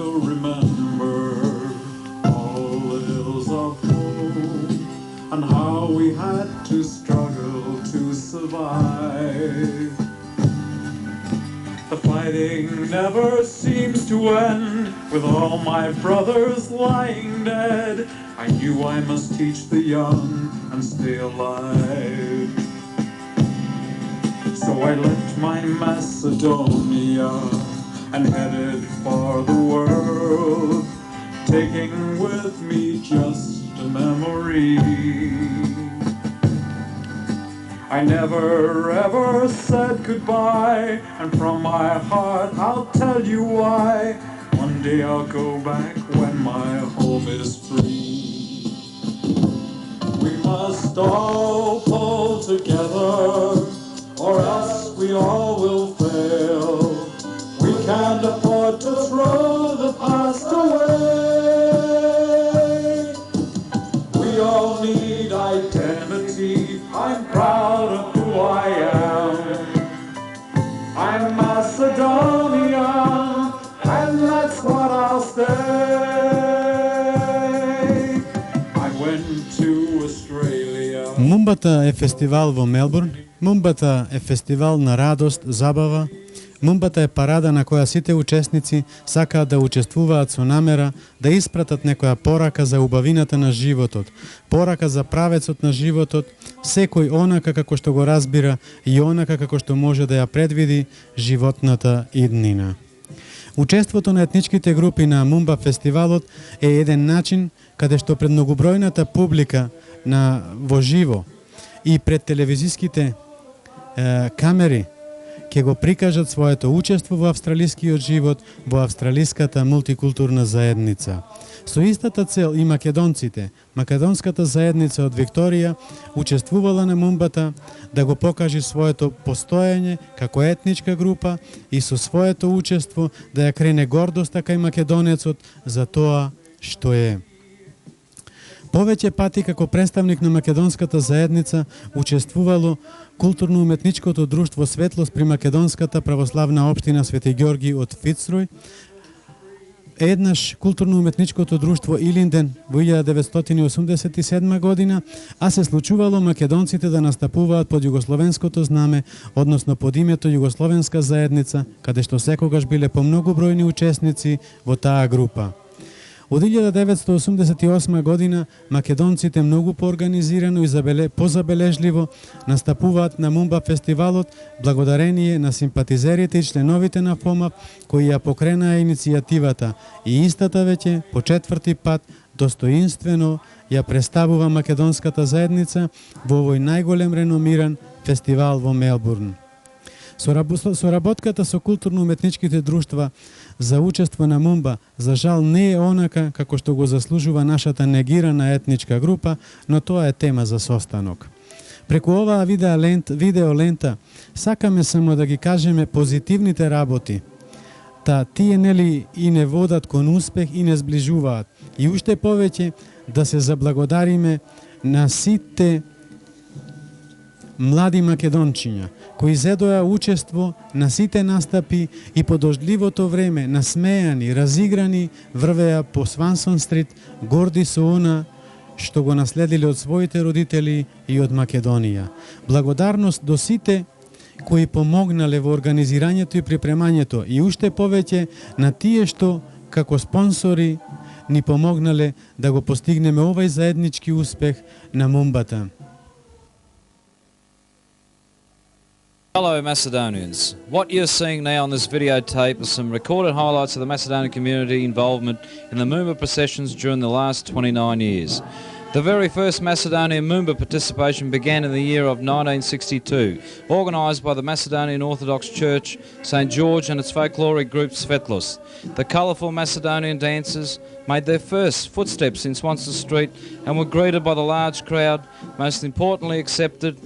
still remember all the hills of home and how we had to struggle to survive. The fighting never seems to end, with all my brothers lying dead. I knew I must teach the young and stay alive. So I left my Macedonia and headed for the world, taking with me just a memory. I never ever said goodbye, and from my heart I'll tell you why. One day I'll go back when my home is free. We must all pull together, or else we all will fail. We can't afford to throw the past away. We all need identity. I'm proud of who I am. I'm Macedonian, and that's what I'll stay. I went to Australia. Мумбата е фестивал во Мелбурн. Мумбата е фестивал на радост, забава. Мумбата е парада на која сите учесници сакаат да учествуваат со намера да испратат некоја порака за убавината на животот, порака за правецот на животот, секој онака како што го разбира и онака како што може да ја предвиди животната иднина. Учеството на етничките групи на Мумба фестивалот е еден начин каде што пред многобројната публика во живо и пред телевизиските камери ќе го прикажат своето учество во австралискиот живот, во австралиската мултикултурна заедница. Со истата цел и македонците, македонската заедница од Викторија учествувала на Мумбата да го покаже своето постоење како етничка група и со своето учество да ја крене гордоста кај македонецот за тоа што е. Повеќе пати како представник на македонската заедница учествувало културно-уметничкото друштво Светлост при македонската православна општина Свети Ѓорги од Фицрој, еднаш културно-уметничкото друштво Илинден во 1987 година, а се случувало македонците да настапуваат под југословенското знаме, односно под името Југословенска заедница, каде што секогаш биле помногубројни учесници во таа група. Од 1988 година македонците многу поорганизирано и позабележливо настапуваат на Мумба фестивалот благодарение на симпатизерите и членовите на ФОМАП кои ја покренаа иницијативата и истата веќе по четврти пат достоинствено ја представува македонската заедница во овој најголем реномиран фестивал во Мелбурн. Соработката со културно-уметничките друштва за учество на Мумба, за жал, не е онака како што го заслужува нашата негирана етничка група, но тоа е тема за состанок. Преку оваа видеолента сакаме само да ги кажеме позитивните работи. Тие нели и не водат кон успех и не сближуваат. И уште повеќе да се заблагодариме на сите млади македончиња кои зедоа учество на сите настапи и по дождливото време, насмејани, разиграни, врвеа по Свансон стрит, горди со она што го наследиле од своите родители и од Македонија. Благодарност до сите кои помогнале во организирањето и припремањето и уште повеќе на тие што како спонсори ни помогнале да го постигнеме овај заеднички успех на Мумбата. Hello Macedonians. What you're seeing now on this videotape are some recorded highlights of the Macedonian community involvement in the Moomba processions during the last 29 years. The very first Macedonian Moomba participation began in the year of 1962, organised by the Macedonian Orthodox Church, St George and its folkloric group Svetlos. The colourful Macedonian dancers made their first footsteps in Swanson Street and were greeted by the large crowd, most importantly accepted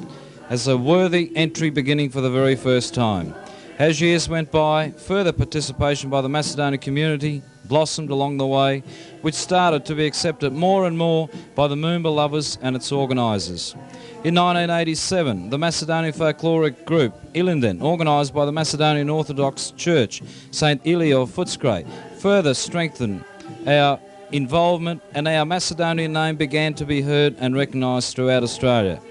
as a worthy entry beginning for the very first time. As years went by, further participation by the Macedonian community blossomed along the way, which started to be accepted more and more by the Moomba lovers and its organisers. In 1987, the Macedonian folkloric group Ilinden, organised by the Macedonian Orthodox Church, St Ili of Footscray, further strengthened our involvement, and our Macedonian name began to be heard and recognised throughout Australia.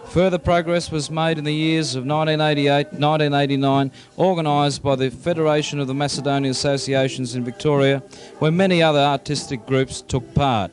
Further progress was made in the years of 1988-1989, organised by the Federation of the Macedonian Associations in Victoria, where many other artistic groups took part.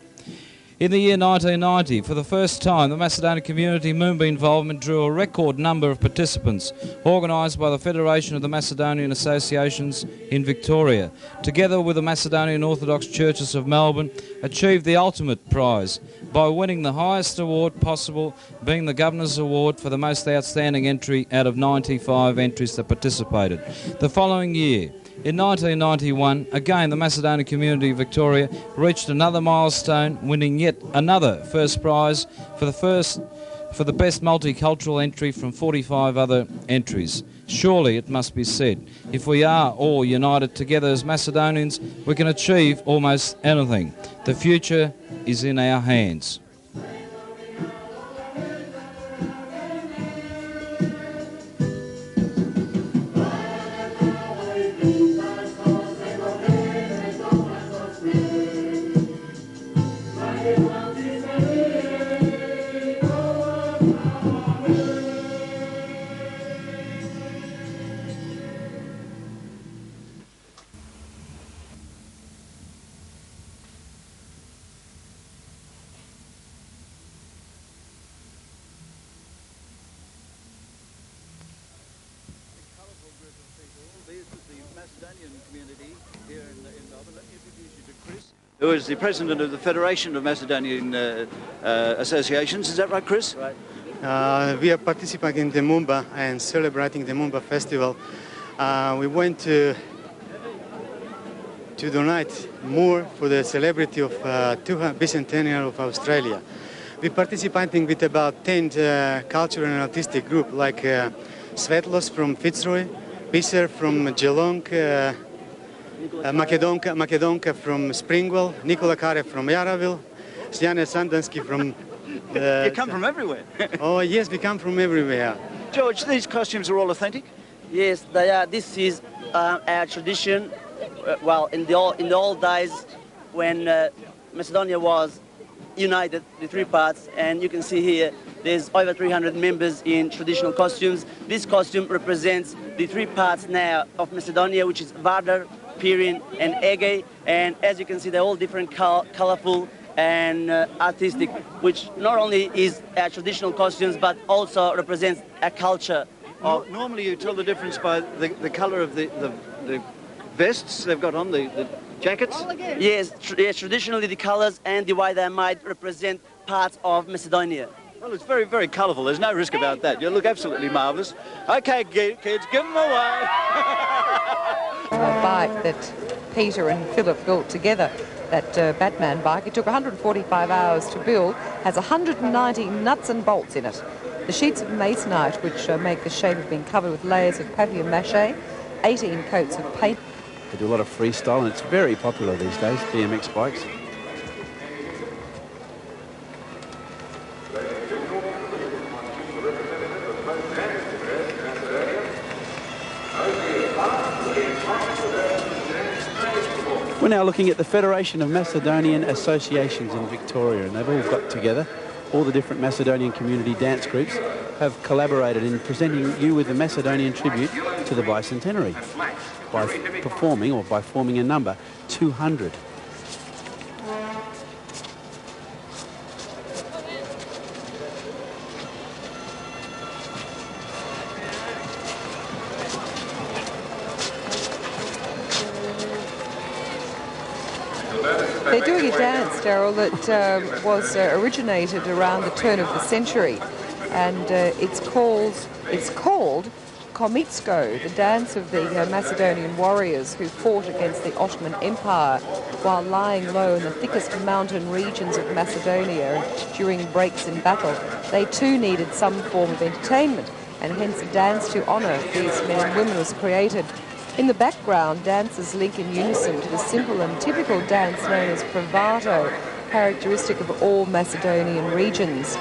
In the year 1990, for the first time, the Macedonian community Moomba involvement drew a record number of participants, organised by the Federation of the Macedonian Associations in Victoria, together with the Macedonian Orthodox Churches of Melbourne, achieved the ultimate prize by winning the highest award possible, being the Governor's Award for the most outstanding entry out of 95 entries that participated. The following year, in 1991, again the Macedonian community of Victoria reached another milestone, winning yet another first prize for the best multicultural entry from 45 other entries. Surely it must be said, if we are all united together as Macedonians, we can achieve almost anything. The future is in our hands. Macedonian community here in Melbourne. Let me introduce you to Chris, who is the president of the Federation of Macedonian Associations. Is that right, Chris? Right. We are participating in the Mumba and celebrating the Mumba festival. We went to donate more for the celebrity of 200th bicentennial of Australia. We're participating with about 10 cultural and artistic groups like Svetlos from Fitzroy, Pisser from Geelong, Macedonka from Springwell, Nikola Kare from Yaraville, Sjane Sandansky from... You come from everywhere. Oh yes, we come from everywhere. George, these costumes are all authentic? Yes, they are. This is our tradition. Well, in the old days when Macedonia was united, the three parts, and you can see here there's over 300 members in traditional costumes. This costume represents the three parts now of Macedonia, which is Vardar, Pirin and Ege, and as you can see they're all different, colorful and artistic, which not only is our traditional costumes but also represents a culture. Normally you tell the difference by the color of the vests they've got on, the jackets? Yes, traditionally the colors and the way they're made represent parts of Macedonia. Well, it's very, very colourful. There's no risk about that. You look absolutely marvellous. OK, kids, give them away. A bike that Peter and Philip built together, that Batman bike. It took 145 hours to build, has 190 nuts and bolts in it. The sheets of masonite, which make the shape, have been covered with layers of papier-mâché, 18 coats of paint. They do a lot of freestyle, and it's very popular these days, BMX bikes. We're now looking at the Federation of Macedonian Associations in Victoria, and they've all got together. All the different Macedonian community dance groups have collaborated in presenting you with a Macedonian tribute to the bicentenary by performing, or by forming a number, 200. They're doing a dance, Daryl, that was originated around the turn of the century, and it's called Komitsko, the dance of the Macedonian warriors who fought against the Ottoman Empire while lying low in the thickest mountain regions of Macedonia during breaks in battle. They too needed some form of entertainment, and hence a dance to honour these men and women was created. In the background, dancers link in unison to the simple and typical dance known as pravato, characteristic of all Macedonian regions.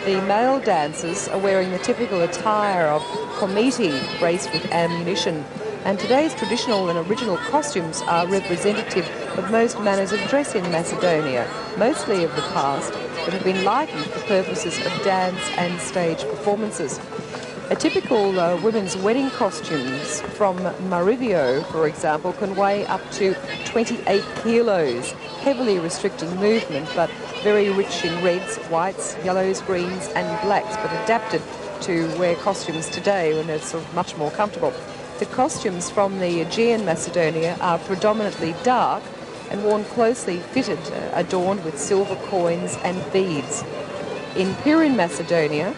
The male dancers are wearing the typical attire of komiti, braced with ammunition, And today's traditional and original costumes are representative of most manners of dress in Macedonia, mostly of the past, but have been lightened for purposes of dance and stage performances. A typical women's wedding costumes from Marivio, for example, can weigh up to 28 kilos, heavily restricting movement, but very rich in reds, whites, yellows, greens and blacks, but adapted to wear costumes today when it's sort of much more comfortable. The costumes from the Aegean Macedonia are predominantly dark and worn closely fitted, adorned with silver coins and beads. In Pirin, Macedonia,